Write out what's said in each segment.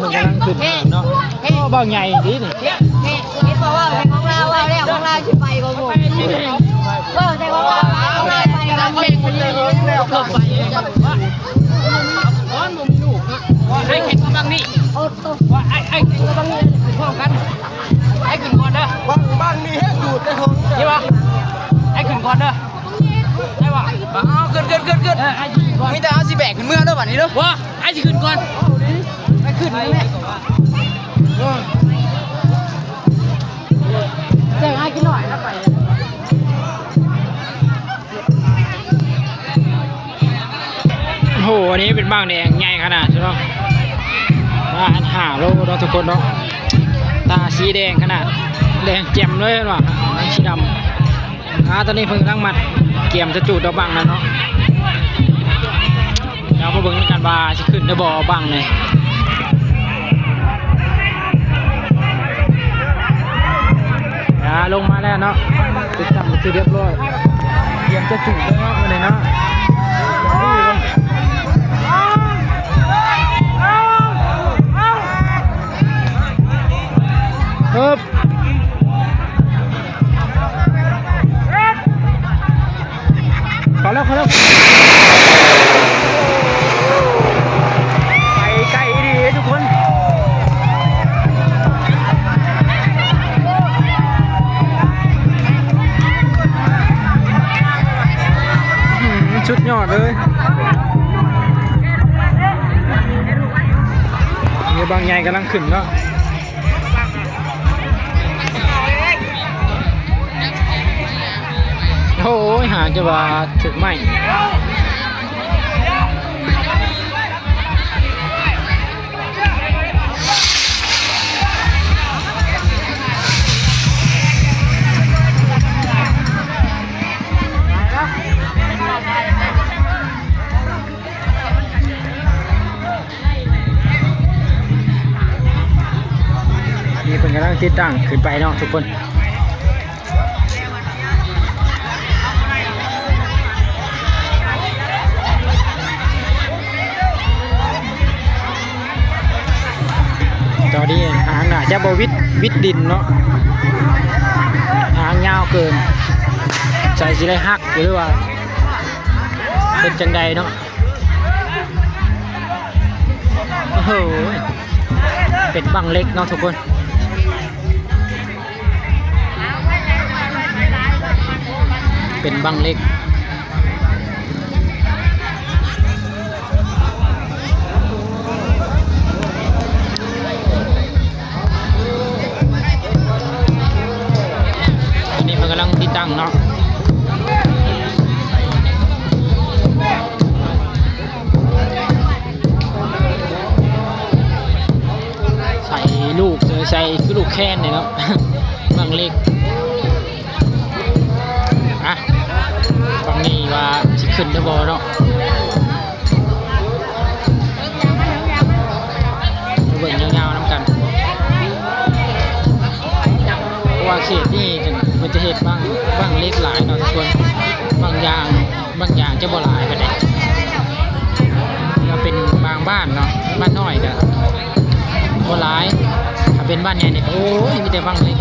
มันกำลังขึ้นเนาะบางใหญ่ดีนี่คิดว่าเป็นของเราเอาแล้วของเราจะไปบ่ผมว่าใช่ของเราของเราไปเราเองคนเลยแล้วก็ไปร้อนมุมลูกไอ้แข่งกับบางนี่โอ้ตัวว่าไอ้แข่งกับบางนี่พร้อมกันไอ้ขึ้นก่อนเด้อบางนี่ให้ดูดได้ทงใช่ป่ะไอ้ขึ้นก่อนเด้อได้ป่ะเกินมีแต่เอาสิแบกขึ้นเมื่อเด้อบัดนี้เด้อว่าไอ้สิขึ้นก่อนไอ้ขึ้นนี่แจ้งให้กินหน่อยนะไปโอ้โหอันนี้เป็นบ้างแดงใหญ่ขนาดใช่ไหม5 โลเนาะทุกคนเนาะตาสีแดงขนาดแดงแจ่มเลยว่ะสีดำตอนนี้เพิ่งตั้งมัดเกี่ยมจะจูดดอกบังแล้วเนาะแล้วมาเบิ่งกันว่าจะขึ้นได้บ่บังเลยลงมาแล้วเนาะติดตั้งคือเรียบร้อยเกี่ยมจะจูดแล้วเนาะวันนี้เนาะครับขอแล้วไปไกลดีทุกคนชุดยอดเลยมีบางใหญ่กำลังขึ้นเนาะโอ้ยหาจะว่าถึงไหมนี่เป็นกำลังติดตั้งขึ้นไปเนาะทุกคนตอนนี้หางน่ะจะบวิดดินเนาะหางยาวเกินใจสิได้หักหรือว่าเป็นจังใดเนาะโอ้โหเป็นบังเล็กเนาะทุกคนเป็นบังเล็กอันนี้มันกำลังติดตั้งเนาะใส่ลูกใส่คือลูกแค้นเนี่ยเนาะบังเล็กอ่ะฝั่งนี้ว่าจะขึ้นได้บ่เนาะเบิ่งยาวๆน้ำกันเพราะว่าเขตนี่มันจะเห็นบ้างเล็กหลายเนาะทุกคนบางอย่างจะบ่หลายไปไหนเราเป็นบางบ้านเนาะบ้านน้อยกันบ่หลายถ้าเป็นบ้านใหญ่เนี่ยโอ้ยมีแต่บ้างเล็ก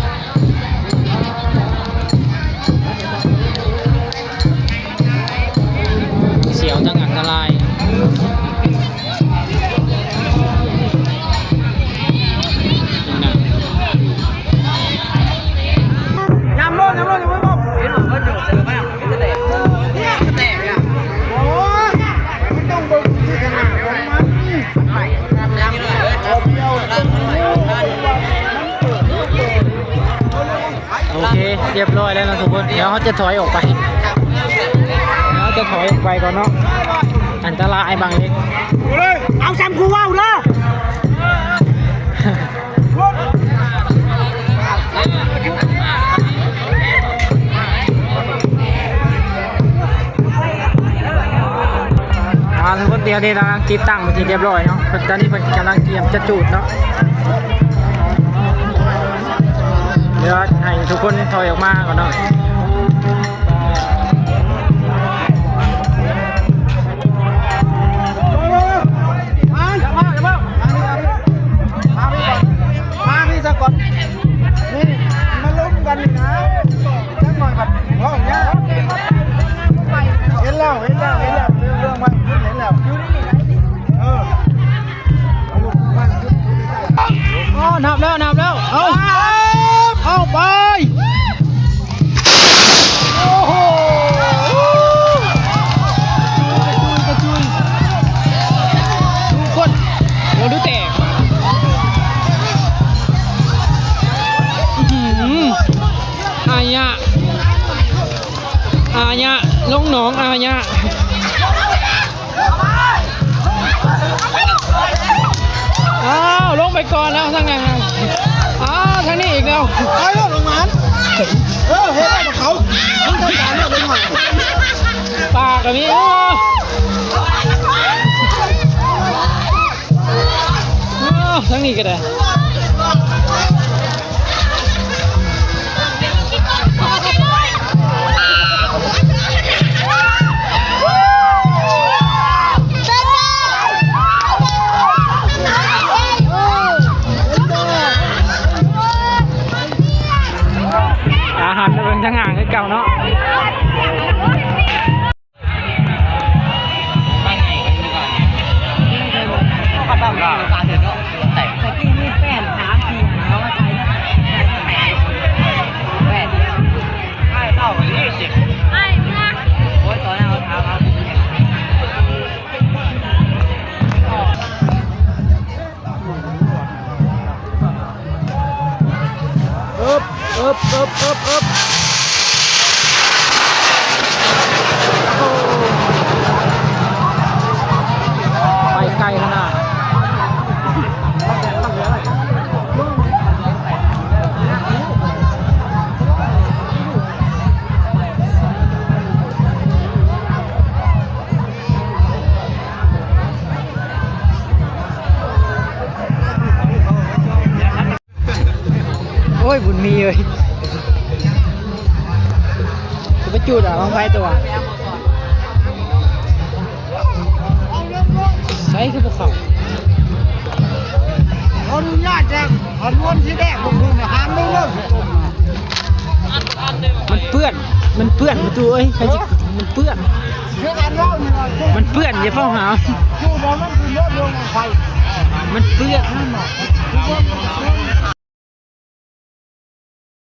เสียวจังอันตรายยำโลดยังไม่บอกเห็นหรอเขาจุดเสือบ้างจะแตกอ่ะโอ้ยมันต้องบึ้งที่ขนาดมันไหลน้ำเลยโอเคเรียบร้อยแล้วนะทุกคนเดี๋ยวเขาจะถอยออกไปก่อนเนาะอันตรายบางเล็กเอาแซมคูว่าวเลยทุกคนเดี๋ยวนี้กำลังติดตั้งมาทีเรียบร้อยเนาะตอนนี้กำลังเตรียมจะจูดเนาะเดี๋ยวให้ทุกคนถอยออกมาก่อนเนาะ นับแล้วเอาไปโอ้โหกระจุยดูคนโอ้ดูแตกอายะลงหนองอายะอ้าวลงไปก่อนแล้วทางไหนทางนี้อีกแล้ว ไอ้รถลงมาเห็นแล้วเขาต้องการเนี่ยเป็นหอย ปากกับมีทางนี้ก็ได้อาหารเบิ่งทั้งห่างคือเก่าเนาะไปไกลขนาดโอ้ยบุญมีเลยจะไปจุดอ่ะบางไฟตัวใช้คือพวกเขา อนุญาตจากขอนวนสีแดงลงนะห้ามไม่เลิก มันเปื้อนประตูเอ้ยใครจะมันเปื้อน เรื่องการเล่าเนี่ย มันเปื้อนอย่าเฝ้าหา คือว่ามันคือรถลงไฟ มันเปื้อน นั่นหรอ